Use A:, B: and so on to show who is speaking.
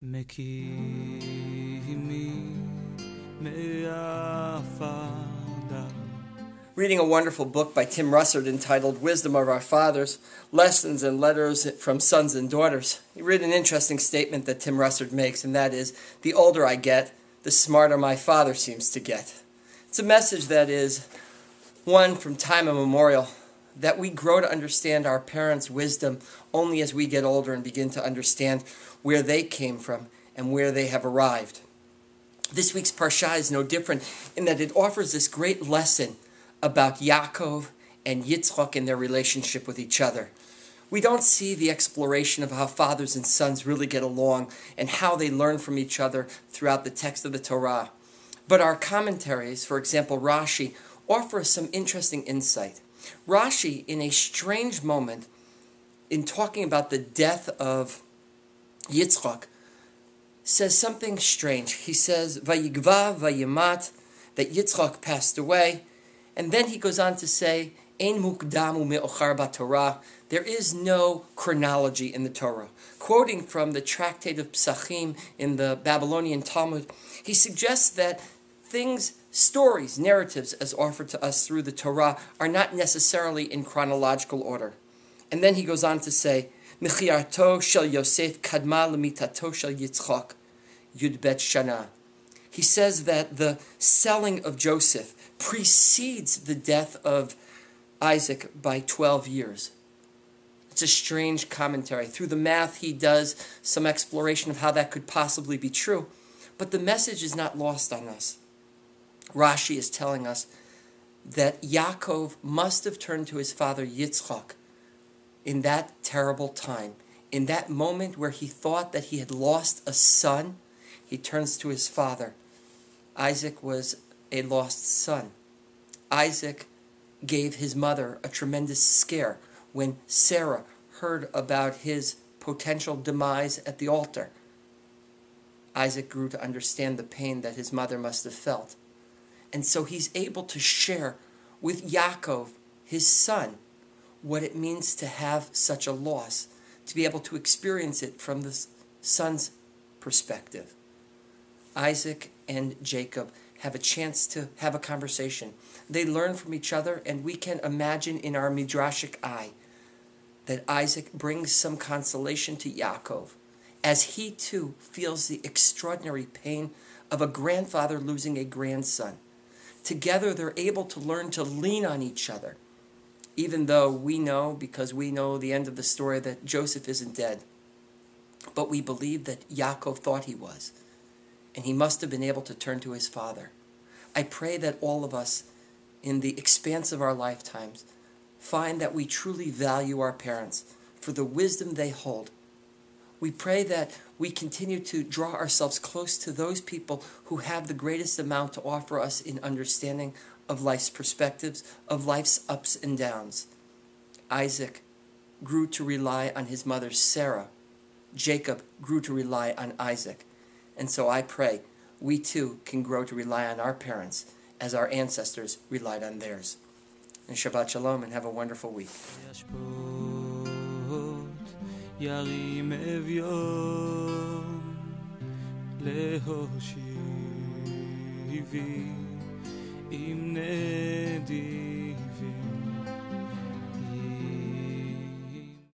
A: Reading a wonderful book by Tim Russert entitled Wisdom of Our Fathers, Lessons and Letters from Sons and Daughters. He read an interesting statement that Tim Russert makes, and that is, the older I get, the smarter my father seems to get. It's a message that is one from time immemorial, that we grow to understand our parents' wisdom only as we get older and begin to understand where they came from and where they have arrived. This week's Parashat is no different in that it offers this great lesson about Yaakov and Yitzchak and their relationship with each other. We don't see the exploration of how fathers and sons really get along and how they learn from each other throughout the text of the Torah. But our commentaries, for example Rashi, offer us some interesting insight. Rashi, in a strange moment, in talking about the death of Yitzchak, says something strange. He says, Vayigva, Vayimat, that Yitzchak passed away. And then he goes on to say, Ein mukdamu me'ochar b'Torah. There is no chronology in the Torah. Quoting from the Tractate of Psachim in the Babylonian Talmud, he suggests that things, stories, narratives as offered to us through the Torah are not necessarily in chronological order. And then he goes on to say, Michiarto shel Yosef kadma lemitato shel Yitzchak Yud Bet Shana. He says that the selling of Joseph precedes the death of Isaac by 12 years. It's a strange commentary. Through the math, he does some exploration of how that could possibly be true. But the message is not lost on us. Rashi is telling us that Yaakov must have turned to his father Yitzchak in that terrible time. In that moment where he thought that he had lost a son, he turns to his father. Isaac was a lost son. Isaac gave his mother a tremendous scare when Sarah heard about his potential demise at the altar. Isaac grew to understand the pain that his mother must have felt. And so he's able to share with Yaakov, his son, what it means to have such a loss, to be able to experience it from the son's perspective. Isaac and Jacob have a chance to have a conversation. They learn from each other, and we can imagine in our midrashic eye that Isaac brings some consolation to Yaakov as he too feels the extraordinary pain of a grandfather losing a grandson. Together they're able to learn to lean on each other, even though we know, because we know the end of the story, that Joseph isn't dead. But we believe that Yaakov thought he was, and he must have been able to turn to his father. I pray that all of us, in the expanse of our lifetimes, find that we truly value our parents for the wisdom they hold. We pray that we continue to draw ourselves close to those people who have the greatest amount to offer us in understanding of life's perspectives, of life's ups and downs. Isaac grew to rely on his mother Sarah. Jacob grew to rely on Isaac. And so I pray we too can grow to rely on our parents as our ancestors relied on theirs. And Shabbat Shalom, and have a wonderful week. ירים אביון להושיבי עם נדי